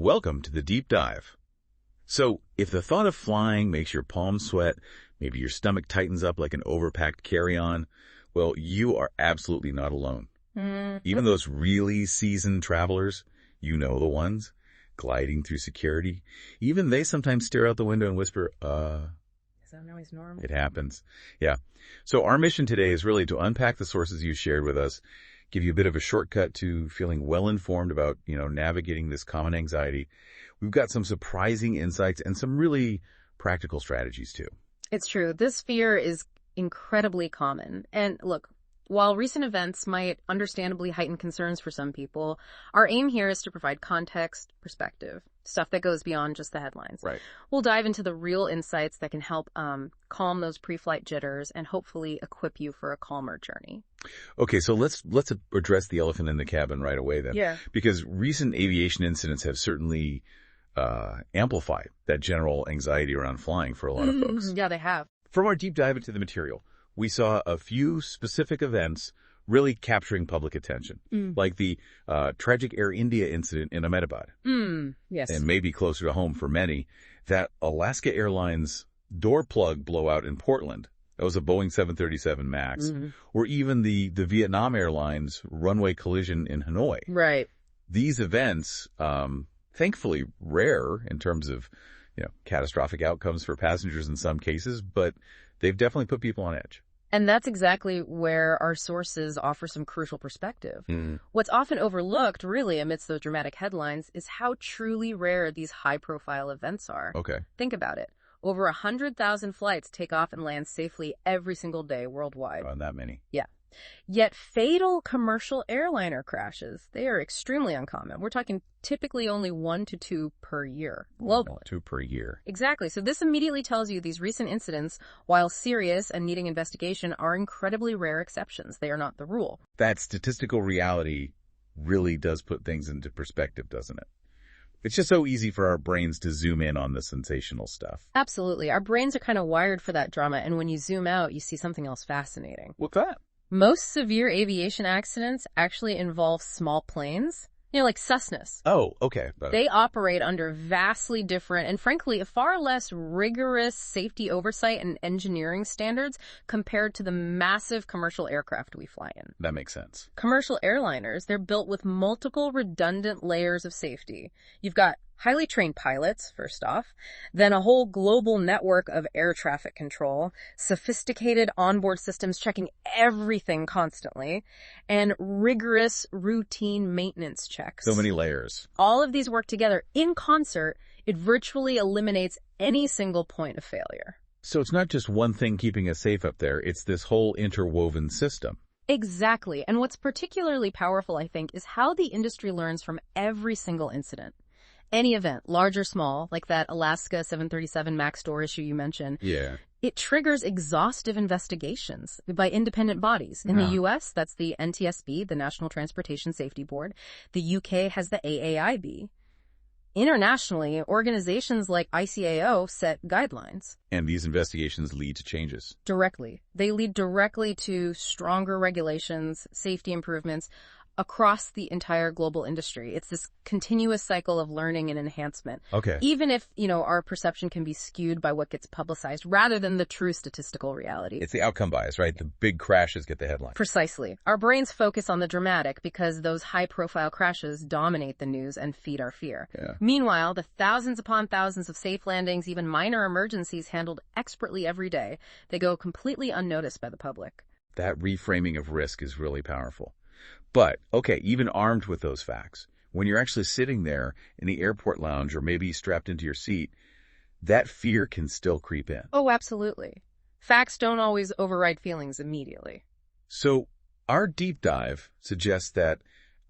Welcome to the Deep Dive. So, if the thought of flying makes your palms sweat, maybe your stomach tightens up like an overpacked carry-on, well, you are absolutely not alone. Even those really seasoned travelers, you know the ones, gliding through security, even they sometimes stare out the window and whisper, Is that always normal? It happens. Yeah. So our mission today is really to unpack the sources you shared with us, give you a bit of a shortcut to feeling well-informed about, navigating this common anxiety. We've got some surprising insights and some really practical strategies too. It's true. This fear is incredibly common. And look, while recent events might understandably heighten concerns for some people, our aim here is to provide context, perspective, stuff that goes beyond just the headlines. Right. We'll dive into the real insights that can help calm those pre-flight jitters and hopefully equip you for a calmer journey. Okay, so let's address the elephant in the cabin right away then. Yeah. Because recent aviation incidents have certainly amplified that general anxiety around flying for a lot of folks. Yeah, they have. From our deep dive into the material, we saw a few specific events really capturing public attention, like the tragic Air India incident in Ahmedabad. Yes. And maybe closer to home for many, that Alaska Airlines door plug blowout in Portland. That was a Boeing 737 MAX. Or even the Vietnam Airlines runway collision in Hanoi. Right. These events, thankfully rare in terms of, catastrophic outcomes for passengers in some cases, but they've definitely put people on edge. And that's exactly where our sources offer some crucial perspective. What's often overlooked, really, amidst those dramatic headlines, is how truly rare these high-profile events are. Okay. Think about it. Over 100,000 flights take off and land safely every single day worldwide. That many. Yeah. Yet fatal commercial airliner crashes, they are extremely uncommon. We're talking typically only 1 to 2 per year globally. 2 per year. Exactly. So this immediately tells you these recent incidents, while serious and needing investigation, are incredibly rare exceptions. They are not the rule. That statistical reality really does put things into perspective, doesn't it? It's just so easy for our brains to zoom in on the sensational stuff. Absolutely. Our brains are kind of wired for that drama, and when you zoom out, you see something else fascinating. What's that? Most severe aviation accidents actually involve small planes, like Cessnas. Oh, okay. They operate under vastly different and, frankly, far less rigorous safety oversight and engineering standards compared to the massive commercial aircraft we fly in. That makes sense. Commercial airliners, they're built with multiple redundant layers of safety. You've got highly trained pilots, first off, then a whole global network of air traffic control, sophisticated onboard systems checking everything constantly, and rigorous routine maintenance checks. So many layers. All of these work together in concert. It virtually eliminates any single point of failure. So it's not just one thing keeping us safe up there, it's this whole interwoven system. Exactly. And what's particularly powerful, I think, is how the industry learns from every single incident. Any event, large or small, like that Alaska 737 MAX door issue you mentioned, it triggers exhaustive investigations by independent bodies. In the U.S., that's the NTSB, the National Transportation Safety Board. The U.K. has the AAIB. Internationally, organizations like ICAO set guidelines. And these investigations lead to changes. Directly. They lead directly to stronger regulations, safety improvements, across the entire global industry. It's this continuous cycle of learning and enhancement. Okay. Even if, our perception can be skewed by what gets publicized rather than the true statistical reality. It's the outcome bias, right? The big crashes get the headline. Precisely. Our brains focus on the dramatic because those high-profile crashes dominate the news and feed our fear. Yeah. Meanwhile, the thousands upon thousands of safe landings, even minor emergencies handled expertly every day, they go completely unnoticed by the public. That reframing of risk is really powerful. But, okay, even armed with those facts, when you're actually sitting there in the airport lounge or maybe strapped into your seat, that fear can still creep in. Oh, absolutely. Facts don't always override feelings immediately. So our deep dive suggests that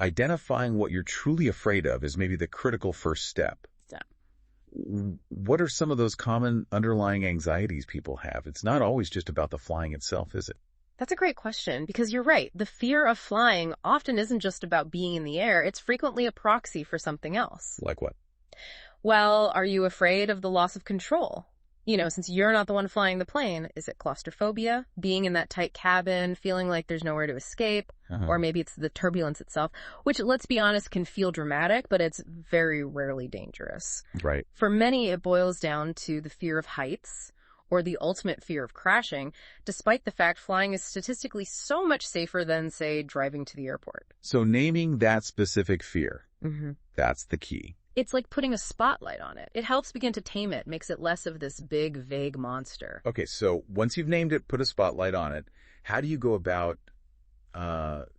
identifying what you're truly afraid of is maybe the critical first step. What are some of those common underlying anxieties people have? It's not always just about the flying itself, is it? That's a great question, because you're right. The fear of flying often isn't just about being in the air. It's frequently a proxy for something else. Like what? Well, are you afraid of the loss of control? Since you're not the one flying the plane, is it claustrophobia, being in that tight cabin, feeling like there's nowhere to escape, or maybe it's the turbulence itself, which, let's be honest, can feel dramatic, but it's very rarely dangerous. Right. For many, it boils down to the fear of heights or the ultimate fear of crashing, despite the fact flying is statistically so much safer than, say, driving to the airport. So naming that specific fear, that's the key. It's like putting a spotlight on it. It helps begin to tame it, makes it less of this big, vague monster. Okay, so once you've named it, put a spotlight on it, how do you go about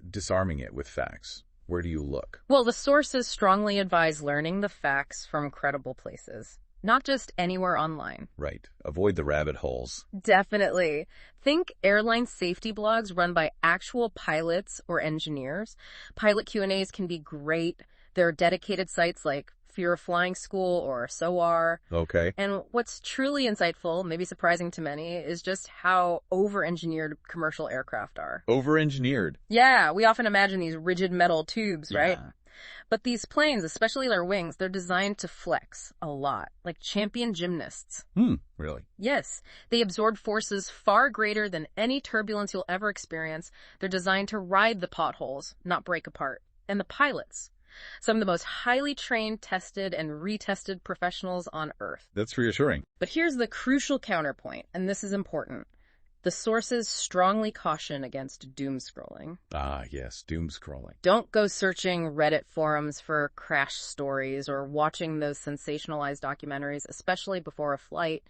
disarming it with facts? Where do you look? Well, the sources strongly advise learning the facts from credible places, not just anywhere online. Right. Avoid the rabbit holes. Definitely. Think airline safety blogs run by actual pilots or engineers. Pilot Q&As can be great. There are dedicated sites like Fear of Flying School or SOAR. Okay. And what's truly insightful, maybe surprising to many, is just how over-engineered commercial aircraft are. Over-engineered? Yeah, we often imagine these rigid metal tubes, right? But these planes, especially their wings, they're designed to flex a lot, like champion gymnasts. Really? Yes. They absorb forces far greater than any turbulence you'll ever experience. They're designed to ride the potholes, not break apart. And the pilots, some of the most highly trained, tested, and retested professionals on Earth. That's reassuring. But here's the crucial counterpoint, and this is important. The sources strongly caution against doom scrolling. Ah, yes, doom scrolling. Don't go searching Reddit forums for crash stories or watching those sensationalized documentaries, especially before a flight.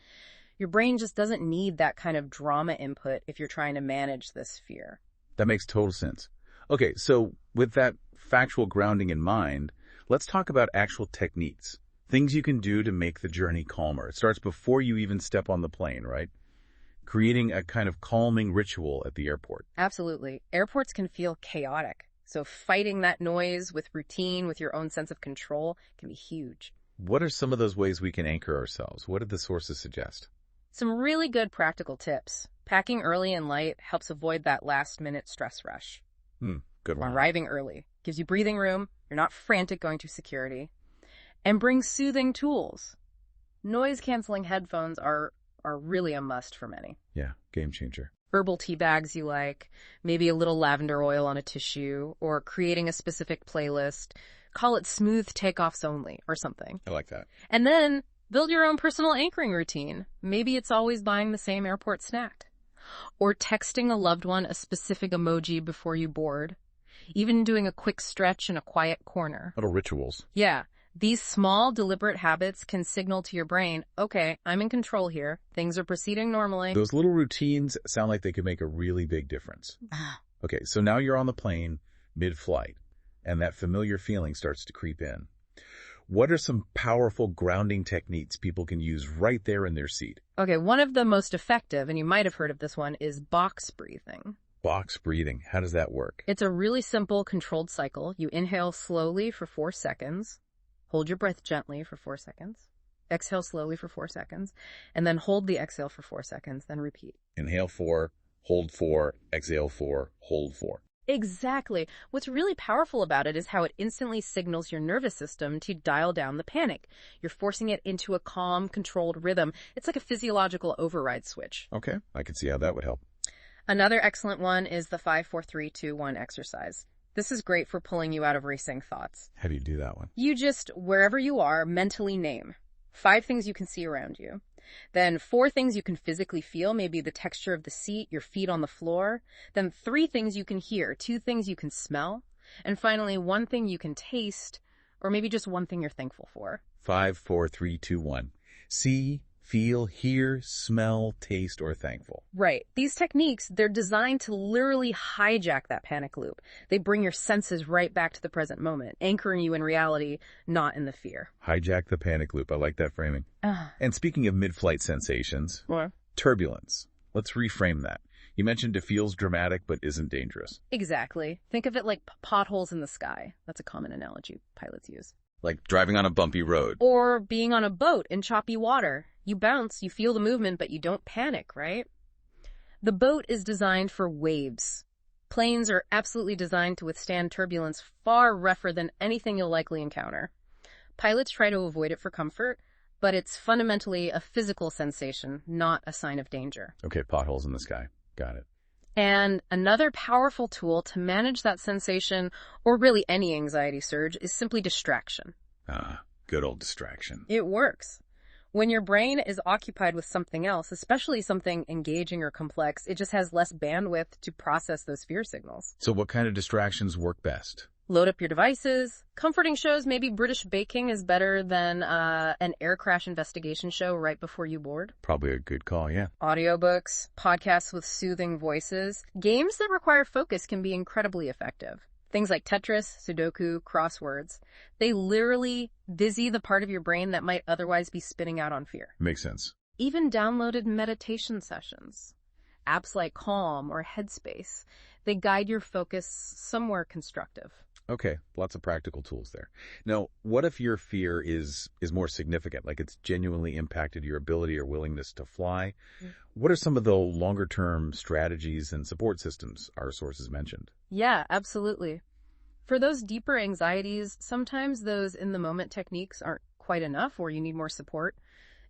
Your brain just doesn't need that kind of drama input if you're trying to manage this fear. That makes total sense. Okay, so with that factual grounding in mind, let's talk about actual techniques. Things you can do to make the journey calmer. It starts before you even step on the plane, right? Creating a kind of calming ritual at the airport. Absolutely. Airports can feel chaotic. So fighting that noise with routine, with your own sense of control, can be huge. What are some of those ways we can anchor ourselves? What did the sources suggest? Some really good practical tips. Packing early and light helps avoid that last-minute stress rush. Good one. Arriving early gives you breathing room. You're not frantic going through security. And bring soothing tools. Noise-canceling headphones are really a must for many. Yeah, game changer. Herbal tea bags you like, maybe a little lavender oil on a tissue, or creating a specific playlist. Call it smooth takeoffs only or something. I like that. And then build your own personal anchoring routine. Maybe it's always buying the same airport snack. Or texting a loved one a specific emoji before you board. Even doing a quick stretch in a quiet corner. Little rituals. Yeah. These small, deliberate habits can signal to your brain, okay, I'm in control here. Things are proceeding normally. Those little routines sound like they could make a really big difference. Okay, so now you're on the plane, mid-flight, and that familiar feeling starts to creep in. What are some powerful grounding techniques people can use right there in their seat? Okay, one of the most effective, and you might have heard of this one, is box breathing. Box breathing. How does that work? It's a really simple, controlled cycle. You inhale slowly for 4 seconds. Hold your breath gently for 4 seconds. Exhale slowly for 4 seconds. And then hold the exhale for 4 seconds. Then repeat. Inhale 4, hold 4, exhale 4, hold 4. Exactly. What's really powerful about it is how it instantly signals your nervous system to dial down the panic. You're forcing it into a calm, controlled rhythm. It's like a physiological override switch. Okay, I can see how that would help. Another excellent one is the 5, 4, 3, 2, 1 exercise. This is great for pulling you out of racing thoughts. How do you do that one? You just, wherever you are, mentally name 5 things you can see around you. Then 4 things you can physically feel, maybe the texture of the seat, your feet on the floor. Then 3 things you can hear, 2 things you can smell. And finally, 1 thing you can taste, or maybe just 1 thing you're thankful for. 5, 4, 3, 2, 1. See, feel, hear, smell, taste, or thankful. Right. These techniques, they're designed to literally hijack that panic loop. They bring your senses right back to the present moment, anchoring you in reality, not in the fear. Hijack the panic loop. I like that framing. And speaking of mid-flight sensations, turbulence. Let's reframe that. You mentioned it feels dramatic but isn't dangerous. Exactly. Think of it like potholes in the sky. That's a common analogy pilots use. Like driving on a bumpy road. Or being on a boat in choppy water. You bounce, you feel the movement, but you don't panic, right? The boat is designed for waves. Planes are absolutely designed to withstand turbulence far rougher than anything you'll likely encounter. Pilots try to avoid it for comfort, but it's fundamentally a physical sensation, not a sign of danger. Okay, potholes in the sky. Got it. And another powerful tool to manage that sensation, or really any anxiety surge, is simply distraction. Ah, good old distraction. It works. When your brain is occupied with something else, especially something engaging or complex, it just has less bandwidth to process those fear signals. So what kind of distractions work best? Load up your devices. Comforting shows, maybe British baking is better than an air crash investigation show right before you board. Probably a good call, yeah. Audiobooks, podcasts with soothing voices. Games that require focus can be incredibly effective. Things like Tetris, Sudoku, crosswords. They literally dizzy the part of your brain that might otherwise be spinning out on fear. Makes sense. Even downloaded meditation sessions. Apps like Calm or Headspace. They guide your focus somewhere constructive. Okay, lots of practical tools there. Now, what if your fear is more significant, like it's genuinely impacted your ability or willingness to fly? What are some of the longer-term strategies and support systems our sources mentioned? Yeah, absolutely. For those deeper anxieties, sometimes those in-the-moment techniques aren't quite enough or you need more support.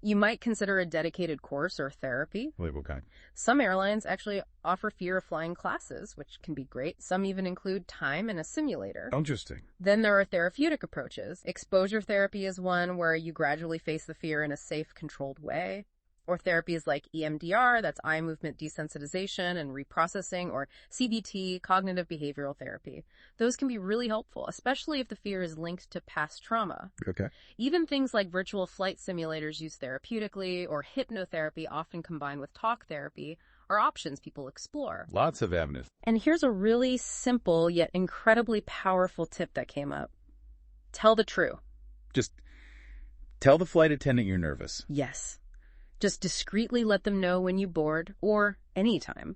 You might consider a dedicated course or therapy. Like what kind? Some airlines actually offer fear of flying classes, which can be great. Some even include time in a simulator. Interesting. Then there are therapeutic approaches. Exposure therapy is one where you gradually face the fear in a safe, controlled way. Or therapies like EMDR, that's eye movement desensitization and reprocessing, or CBT, cognitive behavioral therapy. Those can be really helpful, especially if the fear is linked to past trauma. Okay. Even things like virtual flight simulators used therapeutically, or hypnotherapy often combined with talk therapy, are options people explore. Lots of avenues. And here's a really simple yet incredibly powerful tip that came up. Tell the truth. Just tell the flight attendant you're nervous. Yes. Just discreetly let them know when you board, or anytime.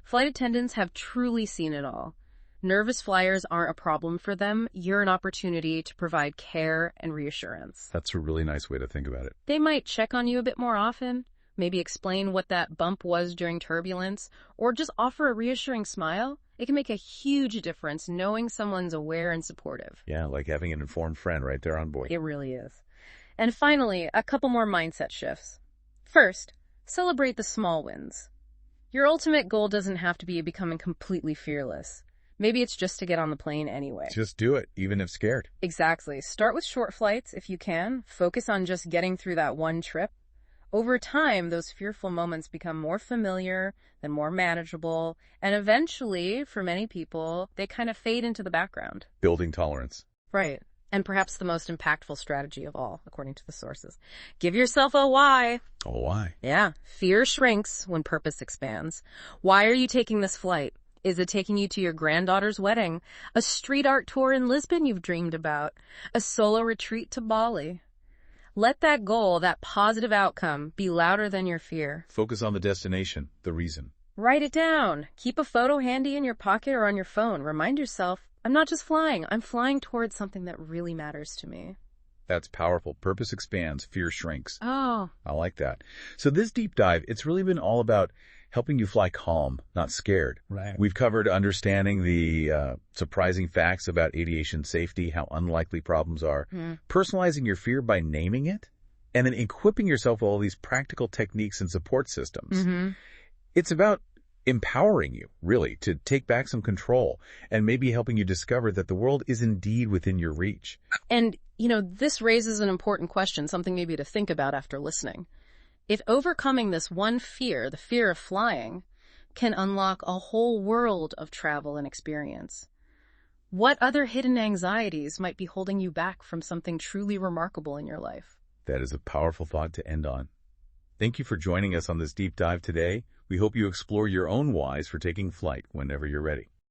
Flight attendants have truly seen it all. Nervous flyers aren't a problem for them. You're an opportunity to provide care and reassurance. That's a really nice way to think about it. They might check on you a bit more often, maybe explain what that bump was during turbulence, or just offer a reassuring smile. It can make a huge difference knowing someone's aware and supportive. Yeah, like having an informed friend right there on board. It really is. And finally, a couple more mindset shifts. First, celebrate the small wins. Your ultimate goal doesn't have to be becoming completely fearless. Maybe it's just to get on the plane anyway. Just do it, even if scared. Exactly. Start with short flights if you can. Focus on just getting through that one trip. Over time, those fearful moments become more familiar, then more manageable, and eventually, for many people, they kind of fade into the background. Building tolerance. Right. And perhaps the most impactful strategy of all, according to the sources. Give yourself a why. A why? Yeah. Fear shrinks when purpose expands. Why are you taking this flight? Is it taking you to your granddaughter's wedding? A street art tour in Lisbon you've dreamed about? A solo retreat to Bali? Let that goal, that positive outcome, be louder than your fear. Focus on the destination, the reason. Write it down. Keep a photo handy in your pocket or on your phone. Remind yourself, I'm not just flying. I'm flying towards something that really matters to me. That's powerful. Purpose expands, fear shrinks. Oh. I like that. So this deep dive, it's really been all about helping you fly calm, not scared. Right. We've covered understanding the surprising facts about aviation safety, how unlikely problems are, personalizing your fear by naming it, and then equipping yourself with all these practical techniques and support systems. It's about empowering you, really, to take back some control and maybe helping you discover that the world is indeed within your reach. And, this raises an important question, something maybe to think about after listening. If overcoming this one fear, the fear of flying, can unlock a whole world of travel and experience, what other hidden anxieties might be holding you back from something truly remarkable in your life? That is a powerful thought to end on. Thank you for joining us on this deep dive today. We hope you explore your own whys for taking flight whenever you're ready.